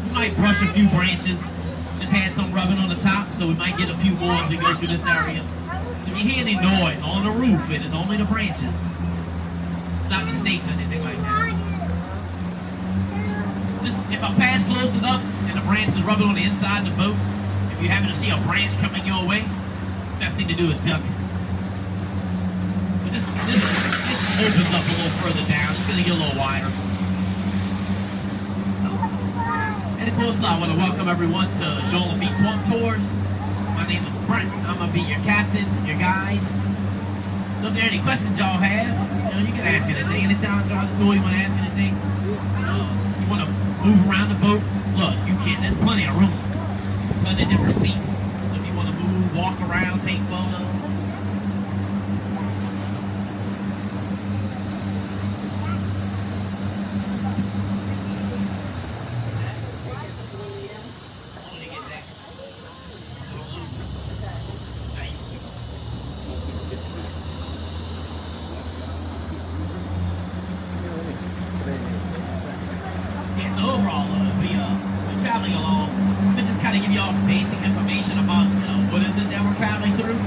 We might brush a few branches. Just had some rubbing on the top, so we might get a few more as we go through this area. So if you hear any noise on the roof, it is only the branches. It's not the snakes or anything like that. Just if I pass close enough and the branch is rubbing on the inside of the boat, if you happen to see a branch coming your way, the best thing to do is duck it. But this opens up a little further down. It's going to get a little wider. And of course, I want to welcome everyone to Jean Lafitte Swamp Tours. My name is Brent. I'm going to be your captain, your guide. So if there are any questions y'all have, you can ask anything. Anytime throughout the tour you want to ask anything, you want to move around the boat, look, you can. There's plenty of room. Plenty of different seats. So if you want to move, walk around, take photos. Overall, we're traveling along. I'm gonna just kind of give you all basic information about, what is it that we're traveling through.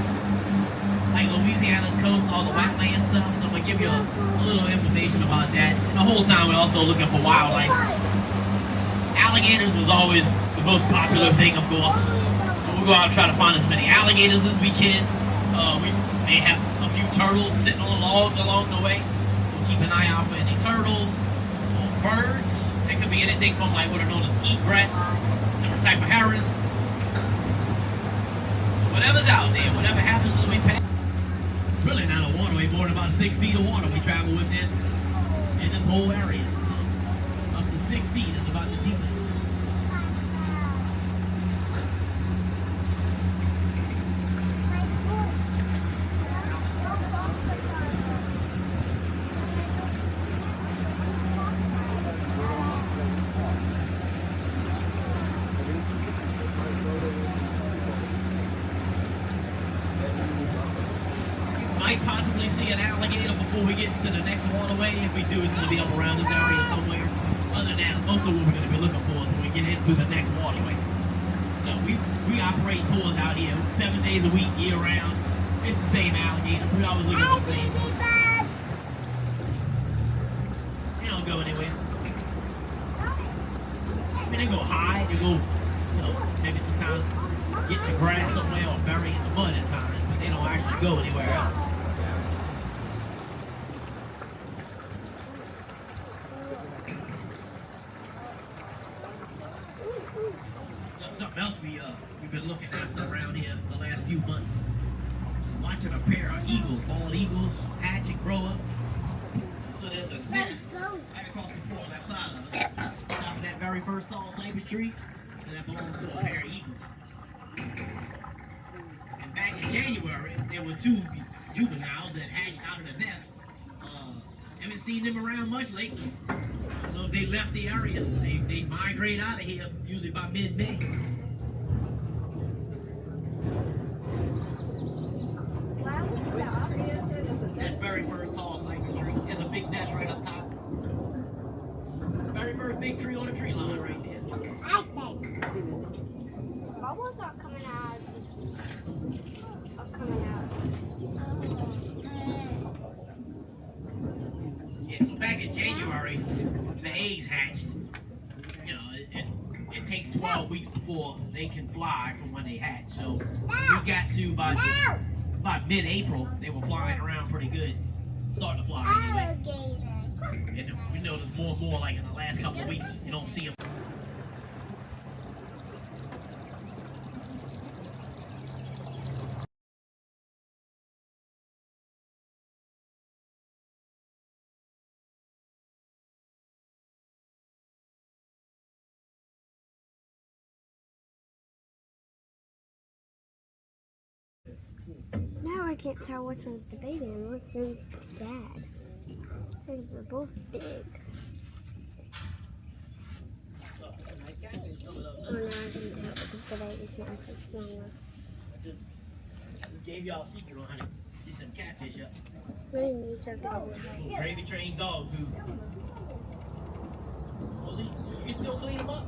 Like Louisiana's coast, all the wetland stuff. So I'm gonna give you a little information about that. And the whole time we're also looking for wildlife. Alligators is always the most popular thing, of course. So we'll go out and try to find as many alligators as we can. We may have a few turtles sitting on logs along the way. So we'll keep an eye out for any turtles or birds. It could be anything from like what are known as egrets, different type of herons. So whatever's out there, whatever happens as we pass. It's really not a waterway, more than about 6 feet of water we travel within in this whole area. So up to 6 feet is about the deepest. Might possibly see an alligator before we get to the next waterway. If we do, it's going to be up around this area somewhere. Other than that, most of what we're going to be looking for is when we get into the next waterway. So we operate tours out here 7 days a week, year round. It's the same alligators. We're always looking for the same ones. They don't go anywhere. I mean, they go hide. They go, maybe sometimes get in the grass somewhere or bury in the mud at times. But they don't actually go anywhere else. Something else we've been looking after around here the last few months. Watching a pair of eagles, bald eagles, hatch and grow up. So there's a nest right across the floor left side of us. Top of that very first tall cypress tree. So that belongs to a pair of eagles. And back in January, there were 2 juveniles that hatched out of the nest. Haven't seen them around much lately. I don't know if they left the area. They migrate out of here usually by mid-May. That very first tall cypress tree. There's a big nest right up top. Very first big tree on the tree line right there. Bubbles are coming out. Yeah, so back in January, the eggs hatched. It takes 12 weeks before they can fly from when they hatch. So we got to by mid-April, they were flying around pretty good. Starting to fly anyway. And we noticed more and more, like in the last couple of weeks, you don't see them. Now I can't tell which one's the baby and which one's the dad. They're both big. Oh, now I can tell because the baby's not as smaller. I gave y'all a secret on how to get some catfish up. Really needs to go. Gravy trained dog food. You can still clean them up?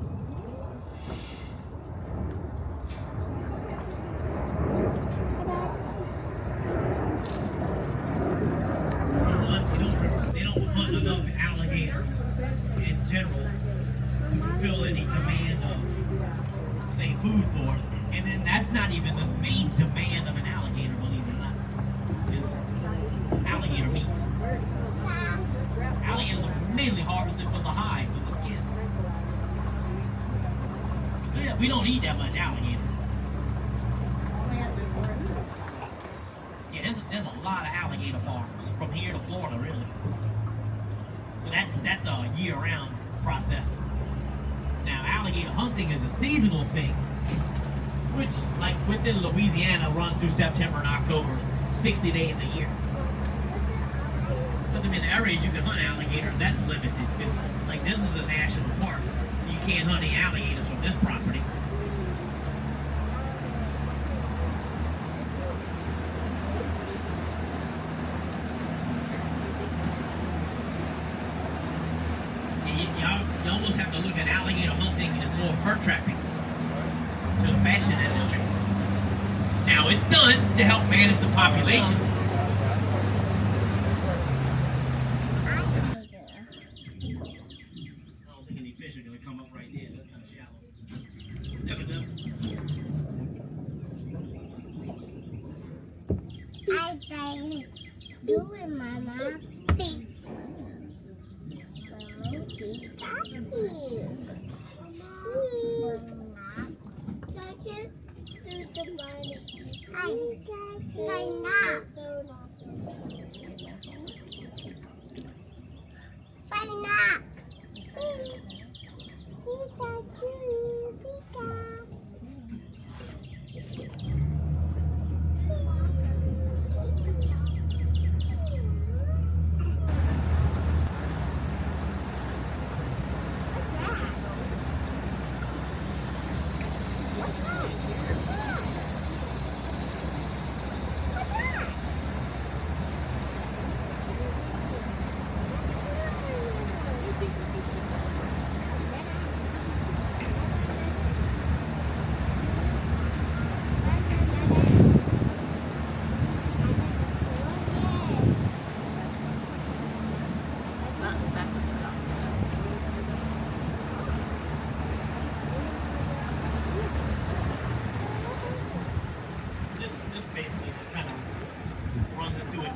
food source. And then that's not even the main demand of an alligator, believe it or not, is alligator meat. Alligators are mainly harvested for the hide, for the skin. Yeah, we don't eat that much alligator. Yeah, there's a lot of alligator farms from here to Florida, really. So that's a year-round process. Now, alligator hunting is a seasonal thing, which, like within Louisiana, runs through September and October, 60 days a year. But in the areas you can hunt alligators, that's limited, because like this is a national park, so you can't hunt any alligators from this property. You almost have to look at alligator hunting as more fur trapping to the fashion industry. Now it's done to help manage the population. I don't think any fish are going to come up right there. That's kind of shallow. Never know. I've been doing my mom fish.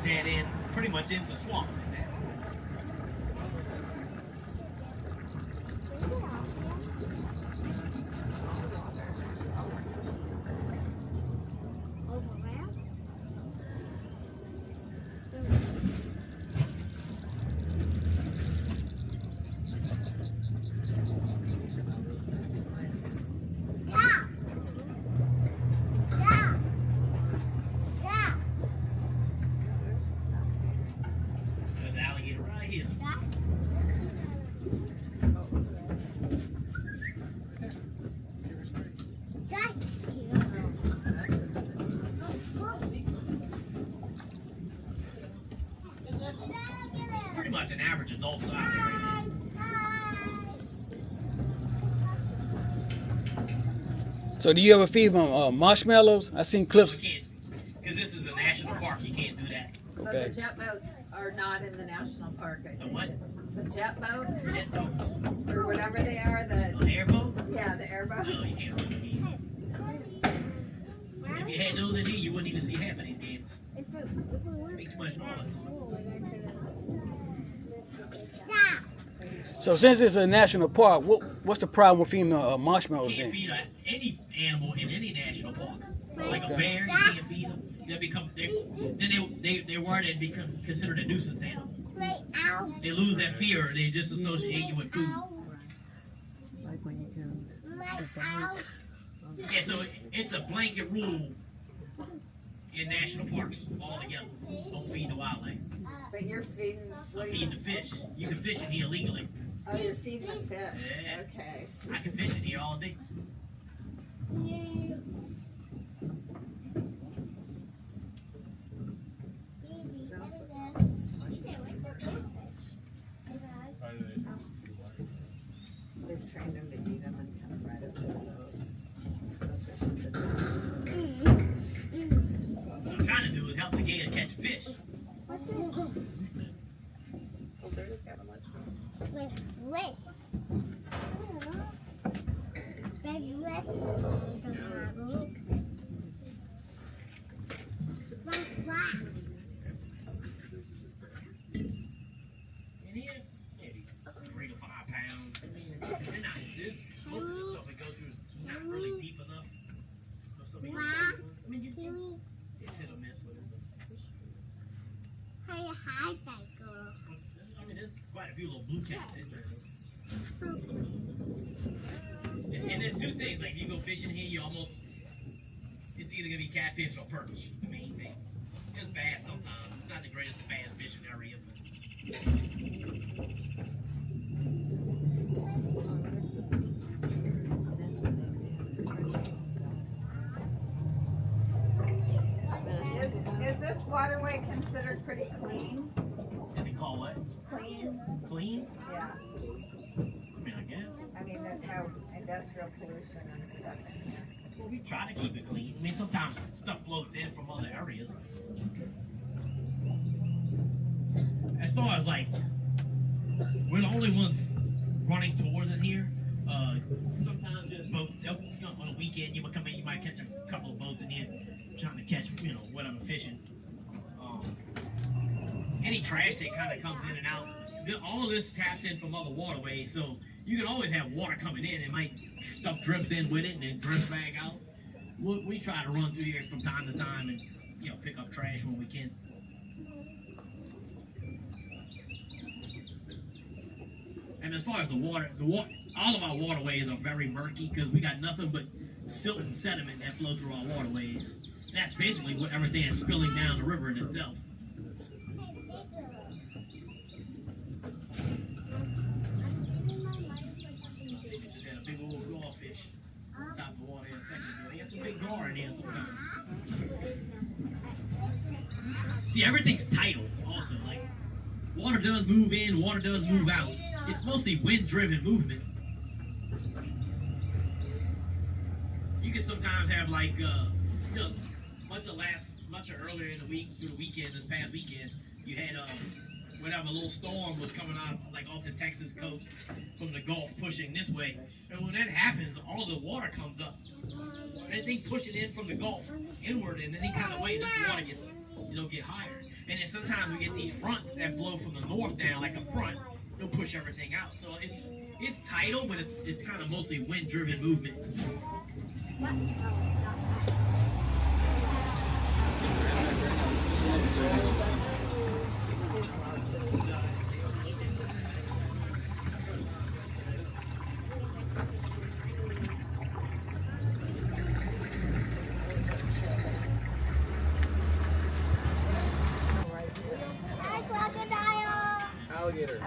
Dead end, pretty much into swamp like that. Pretty much an average adult size right now. So do you ever feed them marshmallows? I seen clips. You can't, because this is a national park. You can't do that. So Okay. the jet boats are not in the national park, I The think. what? The jet boats, Jet boats? or whatever they are, An the, airboat? yeah, the airboats. No, you can't run the game. If you had those in here, you wouldn't even see half of these games. Make too much noise. So since it's a national park, what's the problem with feeding marshmallows You can't then? feed any animal in any national park. Like a bear, you can't feed them. They weren't and become considered a nuisance animal. They lose that fear. They just associate you with food. Like when you can. Yeah, so it's a blanket rule in national parks altogether. Don't feed the wildlife. But you're feeding, I'm feeding the fish. You can fish in here legally. oh, you're feeding the fish, Yeah. okay. I can fish in here all day. They've trained them to eat them and come right up to the boat. What I'm trying to do is help the gator catch fish. With two things. Like, if you go fishing here, it's either gonna be catfish or perch. The main thing. It's bass sometimes. It's not the greatest bass fishing area, but Is this waterway considered pretty clean? is it called what? Clean? Clean? Yeah. I mean, I guess. I mean, there's no industrial pollution and stuff in here. Well, we try to keep it clean. I mean, sometimes stuff floats in from other areas. As far as like, we're the only ones running tours in here. Sometimes there's boats. On a weekend, you might come in, you might catch a couple of boats in here trying to catch, whatever fishing. Any trash that kind of comes in and out. All this taps in from other waterways, so you can always have water coming in. It might stuff drips in with it and then drips back out. We try to run through here from time to time and pick up trash when we can. And as far as the water, all of our waterways are very murky because we got nothing but silt and sediment that flow through our waterways. And that's basically what everything is spilling down the river in itself. Just had a big old goldfish on top of the water a second ago. He has a big gar in here sometimes. See, everything's tidal also. Like, water does move in, water does move out. It's mostly wind-driven movement. You can sometimes have like, much earlier in the week, through the weekend, this past weekend, you had whatever little storm was coming out like off the Texas coast from the Gulf pushing this way. And when that happens, all the water comes up. Anything pushing in from the Gulf inward in any kind of way, this water get higher. And then sometimes we get these fronts that blow from the north down like a front. They'll push everything out. So it's tidal, but it's kind of mostly wind-driven movement. Alligator.